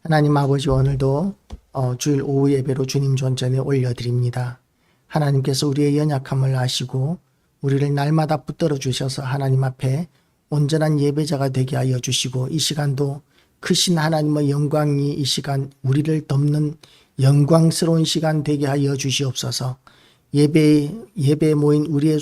하나님 아버지, 오늘도 주일 오후 예배로 주님 존전에 올려드립니다. 하나님께서 우리의 연약함을 아시고 우리를 날마다 붙들어 주셔서 하나님 앞에 온전한 예배자가 되게 하여 주시고, 이 시간도 크신 하나님의 영광이 이 시간 우리를 덮는 영광스러운 시간 되게 하여 주시옵소서. 예배에 모인 우리의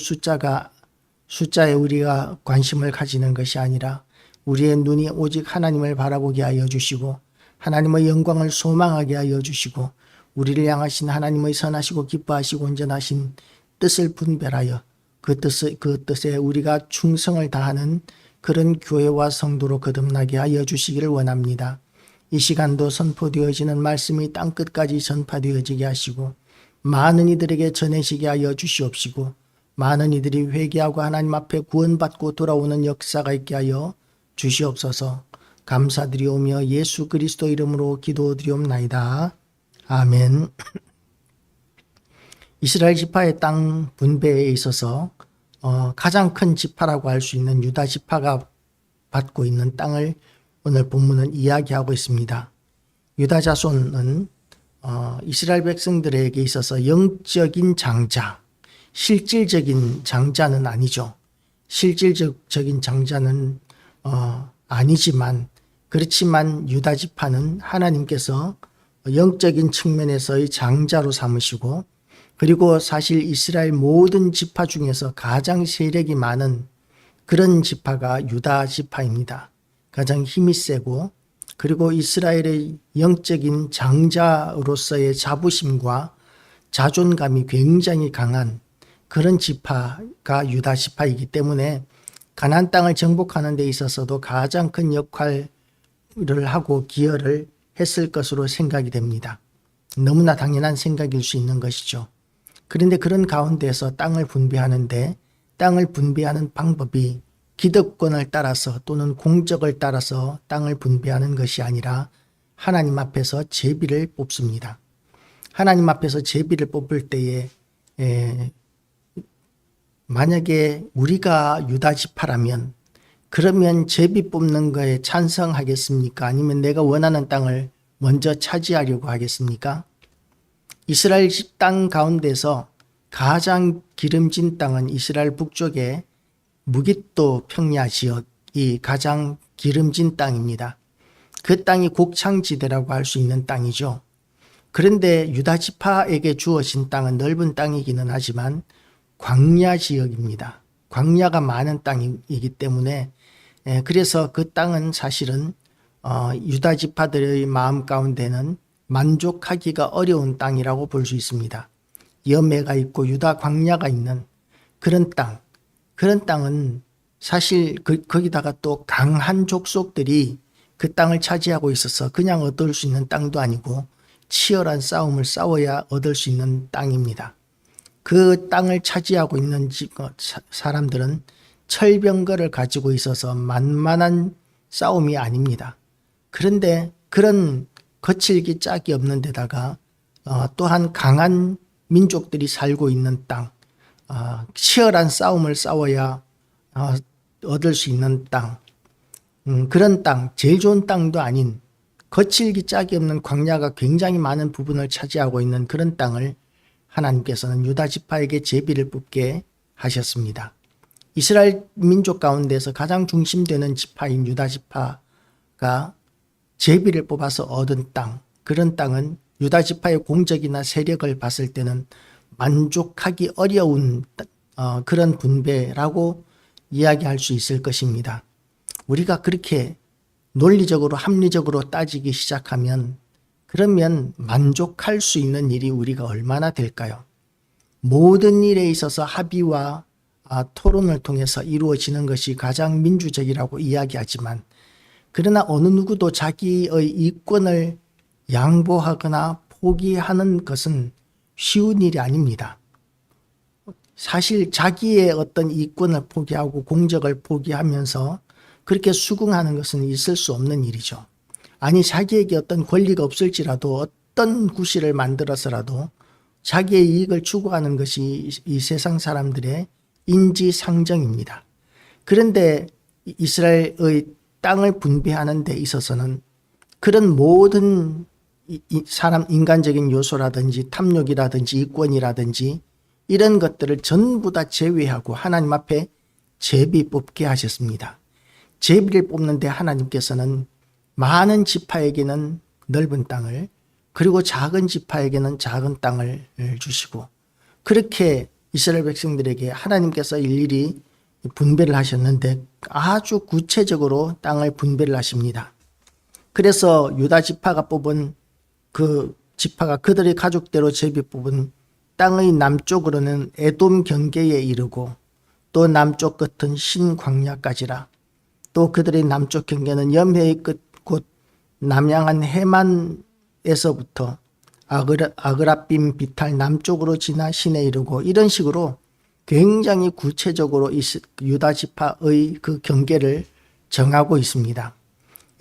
숫자에 우리가 관심을 가지는 것이 아니라 우리의 눈이 오직 하나님을 바라보게 하여 주시고, 하나님의 영광을 소망하게 하여 주시고, 우리를 향하신 하나님의 선하시고 기뻐하시고 온전하신 뜻을 분별하여 그 뜻에 우리가 충성을 다하는 그런 교회와 성도로 거듭나게 하여 주시기를 원합니다. 이 시간도 선포되어지는 말씀이 땅끝까지 전파되어지게 하시고 많은 이들에게 전해지게 하여 주시옵시고, 많은 이들이 회개하고 하나님 앞에 구원받고 돌아오는 역사가 있게 하여 주시옵소서. 감사드리오며 예수 그리스도 이름으로 기도드리옵나이다. 아멘. 이스라엘 지파의 땅 분배에 있어서 가장 큰 지파라고 할 수 있는 유다 지파가 받고 있는 땅을 오늘 본문은 이야기하고 있습니다. 유다 자손은 이스라엘 백성들에게 있어서 영적인 장자, 실질적인 장자는 아니죠. 실질적인 장자는 아니지만, 그렇지만 유다 지파는 하나님께서 영적인 측면에서의 장자로 삼으시고, 그리고 사실 이스라엘 모든 지파 중에서 가장 세력이 많은 그런 지파가 유다 지파입니다. 가장 힘이 세고, 그리고 이스라엘의 영적인 장자로서의 자부심과 자존감이 굉장히 강한 그런 지파가 유다 지파이기 때문에 가나안 땅을 정복하는 데 있어서도 가장 큰 역할을 하고 기여를 했을 것으로 생각이 됩니다. 너무나 당연한 생각일 수 있는 것이죠. 그런데 그런 가운데서 땅을 분배하는데, 땅을 분배하는 방법이 기득권을 따라서 또는 공적을 따라서 땅을 분배하는 것이 아니라 하나님 앞에서 제비를 뽑습니다. 하나님 앞에서 제비를 뽑을 때에 만약에 우리가 유다 지파라면 그러면 제비 뽑는 거에 찬성하겠습니까? 아니면 내가 원하는 땅을 먼저 차지하려고 하겠습니까? 이스라엘 땅 가운데서 가장 기름진 땅은 이스라엘 북쪽의 무깃도 평야 지역이 가장 기름진 땅입니다. 그 땅이 곡창지대라고 할 수 있는 땅이죠. 그런데 유다 지파에게 주어진 땅은 넓은 땅이기는 하지만 광야 지역입니다. 광야가 많은 땅이기 때문에 그래서 그 땅은 사실은 유다 지파들의 마음 가운데는 만족하기가 어려운 땅이라고 볼 수 있습니다. 여매가 있고 유다 광야가 있는 그런 땅, 그런 땅은 사실 거기다가 또 강한 족속들이 그 땅을 차지하고 있어서 그냥 얻을 수 있는 땅도 아니고 치열한 싸움을 싸워야 얻을 수 있는 땅입니다. 그 땅을 차지하고 있는 사람들은 철병거를 가지고 있어서 만만한 싸움이 아닙니다. 그런데 그런 거칠기 짝이 없는 데다가 또한 강한 민족들이 살고 있는 땅, 치열한 싸움을 싸워야 얻을 수 있는 땅, 그런 땅, 제일 좋은 땅도 아닌 거칠기 짝이 없는 광야가 굉장히 많은 부분을 차지하고 있는 그런 땅을 하나님께서는 유다 지파에게 제비를 뽑게 하셨습니다. 이스라엘 민족 가운데서 가장 중심되는 지파인 유다 지파가 제비를 뽑아서 얻은 땅, 그런 땅은 유다 지파의 공적이나 세력을 봤을 때는 만족하기 어려운 그런 분배라고 이야기할 수 있을 것입니다. 우리가 그렇게 논리적으로 합리적으로 따지기 시작하면 그러면 만족할 수 있는 일이 우리가 얼마나 될까요? 모든 일에 있어서 합의와 토론을 통해서 이루어지는 것이 가장 민주적이라고 이야기하지만, 그러나 어느 누구도 자기의 이권을 양보하거나 포기하는 것은 쉬운 일이 아닙니다. 사실 자기의 어떤 이권을 포기하고 공적을 포기하면서 그렇게 수긍하는 것은 있을 수 없는 일이죠. 아니, 자기에게 어떤 권리가 없을지라도 어떤 구실을 만들어서라도 자기의 이익을 추구하는 것이 이 세상 사람들의 인지상정입니다. 그런데 이스라엘의 땅을 분배하는 데 있어서는 그런 모든 사람 인간적인 요소라든지 탐욕이라든지 이권이라든지 이런 것들을 전부 다 제외하고 하나님 앞에 제비 뽑게 하셨습니다. 제비를 뽑는데 하나님께서는 많은 지파에게는 넓은 땅을, 그리고 작은 지파에게는 작은 땅을 주시고, 그렇게 이스라엘 백성들에게 하나님께서 일일이 분배를 하셨는데 아주 구체적으로 땅을 분배를 하십니다. 그래서 유다 지파가 뽑은 그 지파가 그들의 가족대로 제비 뽑은 땅의 남쪽으로는 에돔 경계에 이르고, 또 남쪽 끝은 신광야까지라. 또 그들의 남쪽 경계는 염해의 끝 곧 남양한 해만에서부터 아그라빔 비탈 남쪽으로 지나 신에 이르고, 이런 식으로 굉장히 구체적으로 유다 지파의 그 경계를 정하고 있습니다.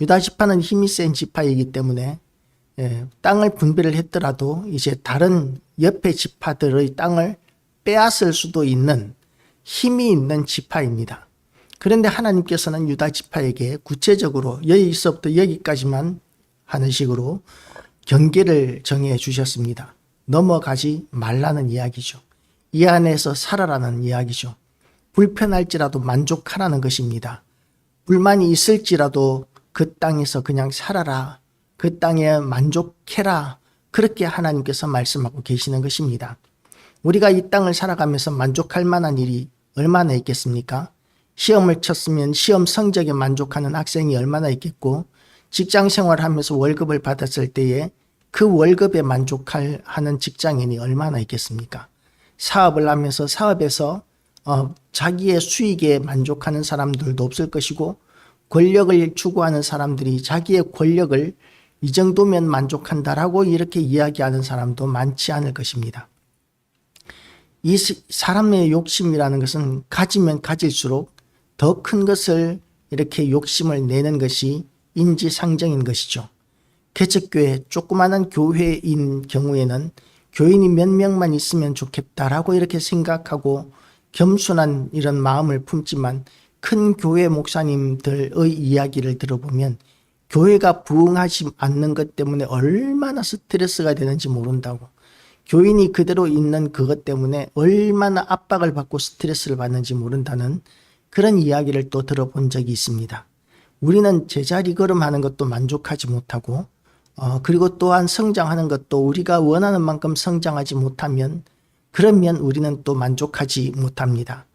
유다 지파는 힘이 센 지파이기 때문에 땅을 분배를 했더라도 이제 다른 옆에 지파들의 땅을 빼앗을 수도 있는 힘이 있는 지파입니다. 그런데 하나님께서는 유다 지파에게 구체적으로 여기서부터 여기까지만 하는 식으로 경계를 정해 주셨습니다. 넘어가지 말라는 이야기죠. 이 안에서 살아라는 이야기죠. 불편할지라도 만족하라는 것입니다. 불만이 있을지라도 그 땅에서 그냥 살아라. 그 땅에 만족해라. 그렇게 하나님께서 말씀하고 계시는 것입니다. 우리가 이 땅을 살아가면서 만족할 만한 일이 얼마나 있겠습니까? 시험을 쳤으면 시험 성적에 만족하는 학생이 얼마나 있겠고, 직장 생활하면서 월급을 받았을 때에 그 월급에 만족하는 직장인이 얼마나 있겠습니까? 사업을 하면서 사업에서 자기의 수익에 만족하는 사람들도 없을 것이고, 권력을 추구하는 사람들이 자기의 권력을 이 정도면 만족한다라고 이렇게 이야기하는 사람도 많지 않을 것입니다. 이 사람의 욕심이라는 것은 가지면 가질수록 더 큰 것을 이렇게 욕심을 내는 것이 인지상정인 것이죠. 개척교회, 조그마한 교회인 경우에는 교인이 몇 명만 있으면 좋겠다라고 이렇게 생각하고 겸손한 이런 마음을 품지만, 큰 교회 목사님들의 이야기를 들어보면 교회가 부흥하지 않는 것 때문에 얼마나 스트레스가 되는지 모른다고, 교인이 그대로 있는 그것 때문에 얼마나 압박을 받고 스트레스를 받는지 모른다는 그런 이야기를 또 들어본 적이 있습니다. 우리는 제자리 걸음하는 것도 만족하지 못하고, 그리고 또한 성장하는 것도 우리가 원하는 만큼 성장하지 못하면, 그러면 우리는 또 만족하지 못합니다.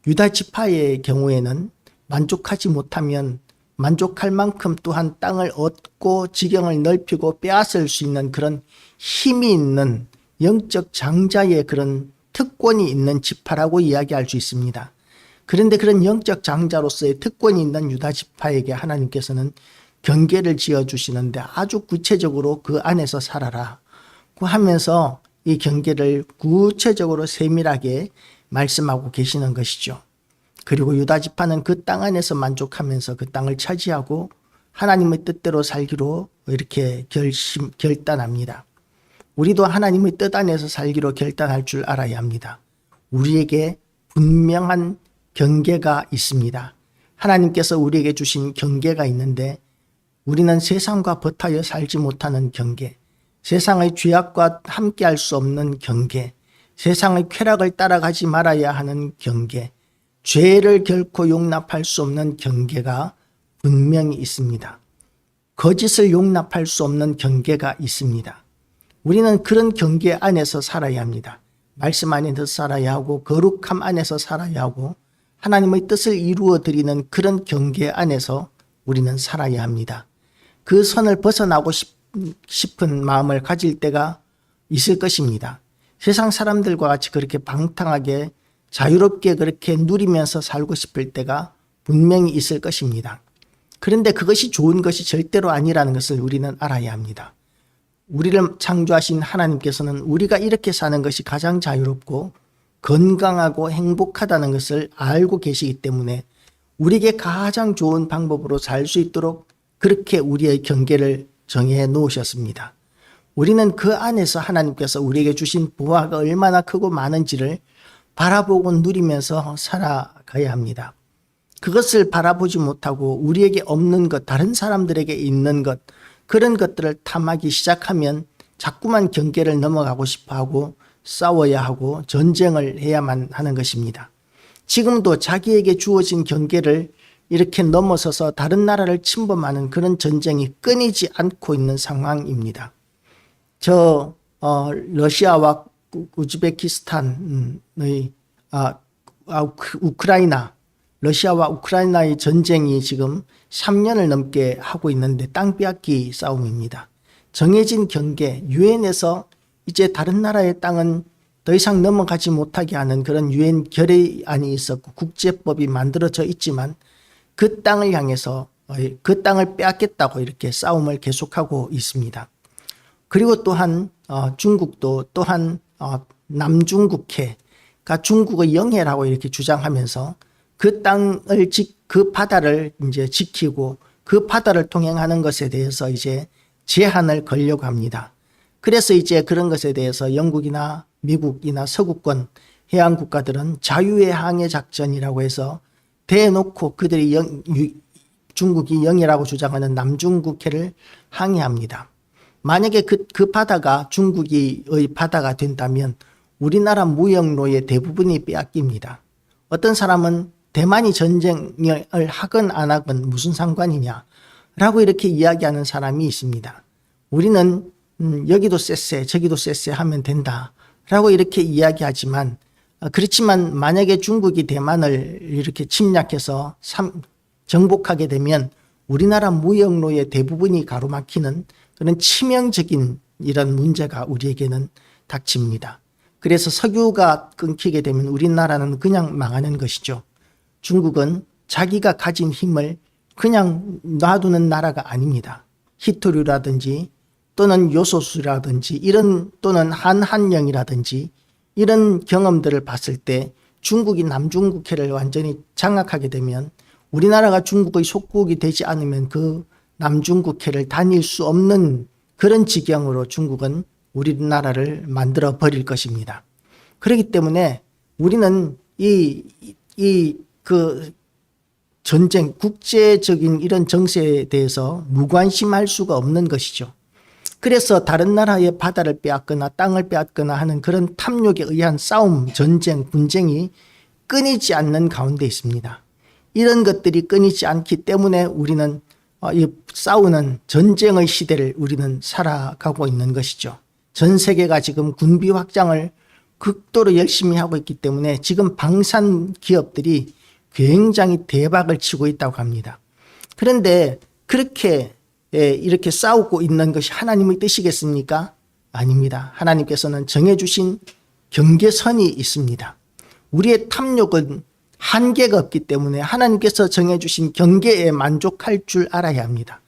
유다 지파의 경우에는 만족하지 못하면 만족할 만큼 또한 땅을 얻고 지경을 넓히고 빼앗을 수 있는 그런 힘이 있는 영적 장자의 그런 특권이 있는 지파라고 이야기할 수 있습니다. 그런데 그런 영적 장자로서의 특권이 있는 유다 지파에게 하나님께서는 경계를 지어주시는데 아주 구체적으로 그 안에서 살아라 하면서 이 경계를 구체적으로 세밀하게 말씀하고 계시는 것이죠. 그리고 유다 지파는 그 땅 안에서 만족하면서 그 땅을 차지하고 하나님의 뜻대로 살기로 이렇게 결단합니다. 우리도 하나님의 뜻 안에서 살기로 결단할 줄 알아야 합니다. 우리에게 분명한 경계가 있습니다. 하나님께서 우리에게 주신 경계가 있는데, 우리는 세상과 버타여 살지 못하는 경계, 세상의 죄악과 함께할 수 없는 경계, 세상의 쾌락을 따라가지 말아야 하는 경계, 죄를 결코 용납할 수 없는 경계가 분명히 있습니다. 거짓을 용납할 수 없는 경계가 있습니다. 우리는 그런 경계 안에서 살아야 합니다. 말씀 안에서 살아야 하고, 거룩함 안에서 살아야 하고, 하나님의 뜻을 이루어 드리는 그런 경계 안에서 우리는 살아야 합니다. 그 선을 벗어나고 싶은 마음을 가질 때가 있을 것입니다. 세상 사람들과 같이 그렇게 방탕하게 자유롭게 그렇게 누리면서 살고 싶을 때가 분명히 있을 것입니다. 그런데 그것이 좋은 것이 절대로 아니라는 것을 우리는 알아야 합니다. 우리를 창조하신 하나님께서는 우리가 이렇게 사는 것이 가장 자유롭고 건강하고 행복하다는 것을 알고 계시기 때문에 우리에게 가장 좋은 방법으로 살 수 있도록 그렇게 우리의 경계를 정해 놓으셨습니다. 우리는 그 안에서 하나님께서 우리에게 주신 보화가 얼마나 크고 많은지를 바라보고 누리면서 살아가야 합니다. 그것을 바라보지 못하고 우리에게 없는 것, 다른 사람들에게 있는 것, 그런 것들을 탐하기 시작하면 자꾸만 경계를 넘어가고 싶어하고 싸워야 하고 전쟁을 해야만 하는 것입니다. 지금도 자기에게 주어진 경계를 이렇게 넘어서서 다른 나라를 침범하는 그런 전쟁이 끊이지 않고 있는 상황입니다. 러시아와 우즈베키스탄의 우크라이나, 러시아와 우크라이나의 전쟁이 지금 3년을 넘게 하고 있는데 땅 빼앗기 싸움입니다. 정해진 경계, 유엔에서 이제 다른 나라의 땅은 더 이상 넘어가지 못하게 하는 그런 유엔 결의안이 있었고 국제법이 만들어져 있지만 그 땅을 향해서 그 땅을 빼앗겠다고 이렇게 싸움을 계속하고 있습니다. 그리고 또한 중국도 또한 남중국해가 중국의 영해라고 이렇게 주장하면서 그 땅을 그 바다를 이제 지키고 그 바다를 통행하는 것에 대해서 이제 제한을 걸려고 합니다. 그래서 이제 그런 것에 대해서 영국이나 미국이나 서구권 해양 국가들은 자유의 항해 작전이라고 해서 대놓고 그들이 중국이 영해라고 주장하는 남중국해를 항해합니다. 만약에 그 바다가 중국의 바다가 된다면 우리나라 무역로의 대부분이 빼앗깁니다. 어떤 사람은 대만이 전쟁을 하건 안 하건 무슨 상관이냐라고 이렇게 이야기하는 사람이 있습니다. 우리는 여기도 쎄쎄 저기도 쎄쎄 하면 된다라고 이렇게 이야기하지만 그렇지만 만약에 중국이 대만을 이렇게 침략해서 정복하게 되면 우리나라 무역로의 대부분이 가로막히는 그런 치명적인 이런 문제가 우리에게는 닥칩니다. 그래서 석유가 끊기게 되면 우리나라는 그냥 망하는 것이죠. 중국은 자기가 가진 힘을 그냥 놔두는 나라가 아닙니다. 희토류라든지 또는 요소수라든지 또는 한한령이라든지 이런 경험들을 봤을 때 중국이 남중국해를 완전히 장악하게 되면 우리나라가 중국의 속국이 되지 않으면 그 남중국해를 다닐 수 없는 그런 지경으로 중국은 우리나라를 만들어 버릴 것입니다. 그렇기 때문에 우리는 그 전쟁, 국제적인 이런 정세에 대해서 무관심할 수가 없는 것이죠. 그래서 다른 나라의 바다를 빼앗거나 땅을 빼앗거나 하는 그런 탐욕에 의한 싸움, 전쟁, 분쟁이 끊이지 않는 가운데 있습니다. 이런 것들이 끊이지 않기 때문에 우리는 이 싸우는 전쟁의 시대를 우리는 살아가고 있는 것이죠. 전 세계가 지금 군비 확장을 극도로 열심히 하고 있기 때문에 지금 방산 기업들이 굉장히 대박을 치고 있다고 합니다. 그런데 그렇게 이렇게 싸우고 있는 것이 하나님의 뜻이겠습니까? 아닙니다. 하나님께서는 정해주신 경계선이 있습니다. 우리의 탐욕은 한계가 없기 때문에 하나님께서 정해주신 경계에 만족할 줄 알아야 합니다.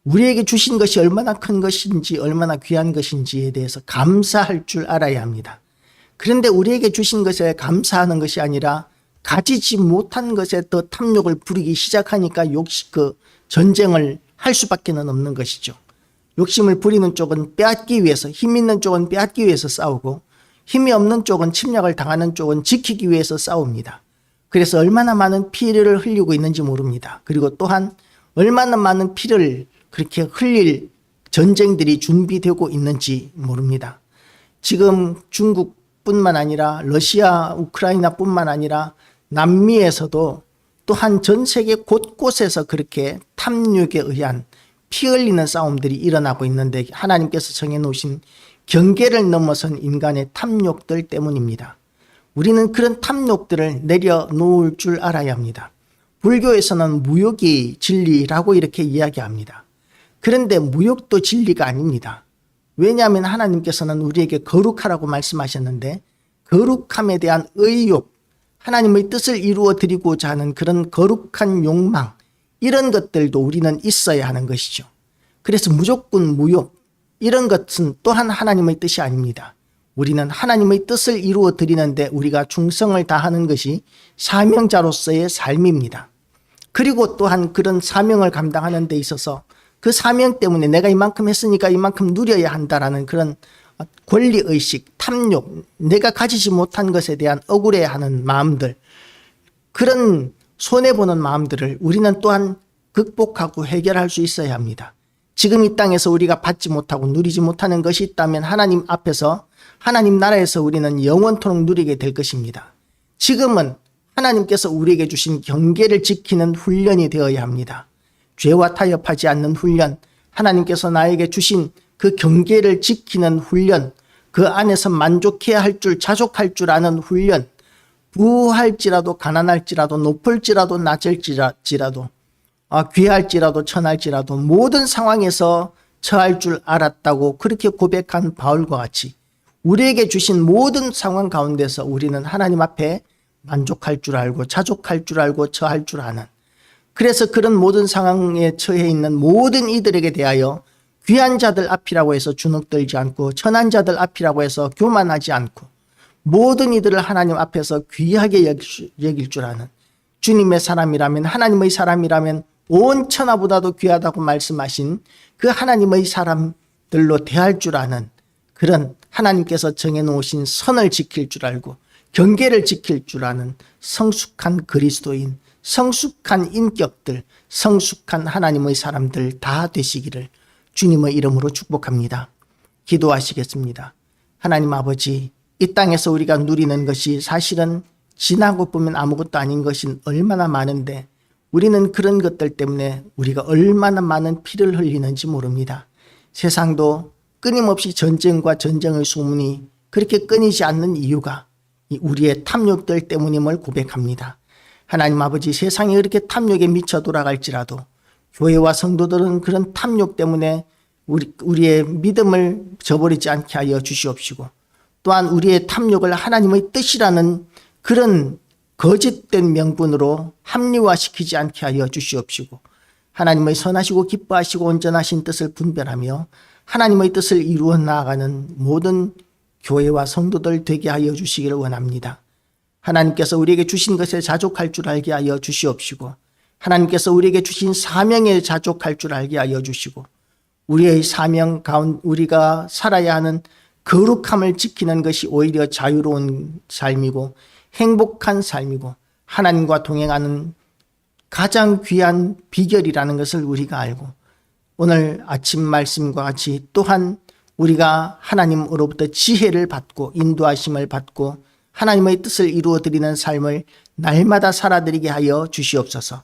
우리에게 주신 것이 얼마나 큰 것인지 얼마나 귀한 것인지에 대해서 감사할 줄 알아야 합니다. 그런데 우리에게 주신 것에 감사하는 것이 아니라 가지지 못한 것에 더 탐욕을 부리기 시작하니까 전쟁을 할 수밖에 없는 것이죠. 욕심을 부리는 쪽은 빼앗기 위해서, 힘 있는 쪽은 빼앗기 위해서 싸우고 힘이 없는 쪽은 침략을 당하는 쪽은 지키기 위해서 싸웁니다. 그래서 얼마나 많은 피를 흘리고 있는지 모릅니다. 그리고 또한 얼마나 많은 피를 그렇게 흘릴 전쟁들이 준비되고 있는지 모릅니다. 지금 중국뿐만 아니라 러시아, 우크라이나뿐만 아니라 남미에서도 또한 전 세계 곳곳에서 그렇게 탐욕에 의한 피 흘리는 싸움들이 일어나고 있는데 하나님께서 정해놓으신 경계를 넘어선 인간의 탐욕들 때문입니다. 우리는 그런 탐욕들을 내려놓을 줄 알아야 합니다. 불교에서는 무욕이 진리라고 이렇게 이야기합니다. 그런데 무욕도 진리가 아닙니다. 왜냐하면 하나님께서는 우리에게 거룩하라고 말씀하셨는데 거룩함에 대한 의욕, 하나님의 뜻을 이루어 드리고자 하는 그런 거룩한 욕망, 이런 것들도 우리는 있어야 하는 것이죠. 그래서 무조건 무욕, 이런 것은 또한 하나님의 뜻이 아닙니다. 우리는 하나님의 뜻을 이루어 드리는데 우리가 충성을 다하는 것이 사명자로서의 삶입니다. 그리고 또한 그런 사명을 감당하는 데 있어서 그 사명 때문에 내가 이만큼 했으니까 이만큼 누려야 한다라는 그런 권리의식, 탐욕, 내가 가지지 못한 것에 대한 억울해하는 마음들, 그런 손해보는 마음들을 우리는 또한 극복하고 해결할 수 있어야 합니다. 지금 이 땅에서 우리가 받지 못하고 누리지 못하는 것이 있다면 하나님 앞에서 하나님 나라에서 우리는 영원토록 누리게 될 것입니다. 지금은 하나님께서 우리에게 주신 경계를 지키는 훈련이 되어야 합니다. 죄와 타협하지 않는 훈련, 하나님께서 나에게 주신 그 경계를 지키는 훈련, 그 안에서 만족해야 할 줄, 자족할 줄 아는 훈련, 부할지라도 가난할지라도 높을지라도 낮을지라도 귀할지라도 천할지라도 모든 상황에서 처할 줄 알았다고 그렇게 고백한 바울과 같이 우리에게 주신 모든 상황 가운데서 우리는 하나님 앞에 만족할 줄 알고 자족할 줄 알고 처할 줄 아는, 그래서 그런 모든 상황에 처해 있는 모든 이들에게 대하여 귀한 자들 앞이라고 해서 주눅들지 않고 천한 자들 앞이라고 해서 교만하지 않고 모든 이들을 하나님 앞에서 귀하게 여길 줄 아는, 주님의 사람이라면 하나님의 사람이라면 온 천하보다도 귀하다고 말씀하신 그 하나님의 사람들로 대할 줄 아는, 그런 하나님께서 정해놓으신 선을 지킬 줄 알고 경계를 지킬 줄 아는 성숙한 그리스도인, 성숙한 인격들, 성숙한 하나님의 사람들 다 되시기를 주님의 이름으로 축복합니다. 기도하시겠습니다. 하나님 아버지, 이 땅에서 우리가 누리는 것이 사실은 지나고 보면 아무것도 아닌 것이 얼마나 많은데 우리는 그런 것들 때문에 우리가 얼마나 많은 피를 흘리는지 모릅니다. 세상도 끊임없이 전쟁과 전쟁의 소문이 그렇게 끊이지 않는 이유가 우리의 탐욕들 때문임을 고백합니다. 하나님 아버지, 세상이 그렇게 탐욕에 미쳐 돌아갈지라도 교회와 성도들은 그런 탐욕 때문에 우리의 믿음을 저버리지 않게 하여 주시옵시고, 또한 우리의 탐욕을 하나님의 뜻이라는 그런 거짓된 명분으로 합리화시키지 않게 하여 주시옵시고, 하나님의 선하시고 기뻐하시고 온전하신 뜻을 분별하며 하나님의 뜻을 이루어 나아가는 모든 교회와 성도들 되게 하여 주시기를 원합니다. 하나님께서 우리에게 주신 것에 자족할 줄 알게 하여 주시옵시고, 하나님께서 우리에게 주신 사명에 자족할 줄 알게 하여 주시고, 우리의 사명 가운데 우리가 살아야 하는 거룩함을 지키는 것이 오히려 자유로운 삶이고 행복한 삶이고 하나님과 동행하는 가장 귀한 비결이라는 것을 우리가 알고, 오늘 아침 말씀과 같이 또한 우리가 하나님으로부터 지혜를 받고 인도하심을 받고 하나님의 뜻을 이루어드리는 삶을 날마다 살아드리게 하여 주시옵소서.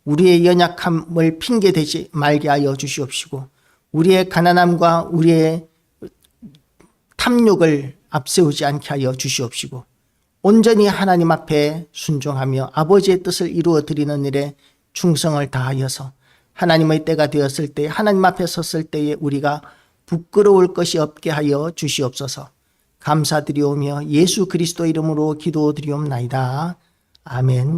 우리의 연약함을 핑계대지 말게 하여 주시옵시고, 우리의 가난함과 우리의 탐욕을 앞세우지 않게 하여 주시옵시고, 온전히 하나님 앞에 순종하며 아버지의 뜻을 이루어드리는 일에 충성을 다하여서 하나님의 때가 되었을 때, 하나님 앞에 섰을 때에 우리가 부끄러울 것이 없게 하여 주시옵소서. 감사드리오며 예수 그리스도 이름으로 기도드리옵나이다. 아멘.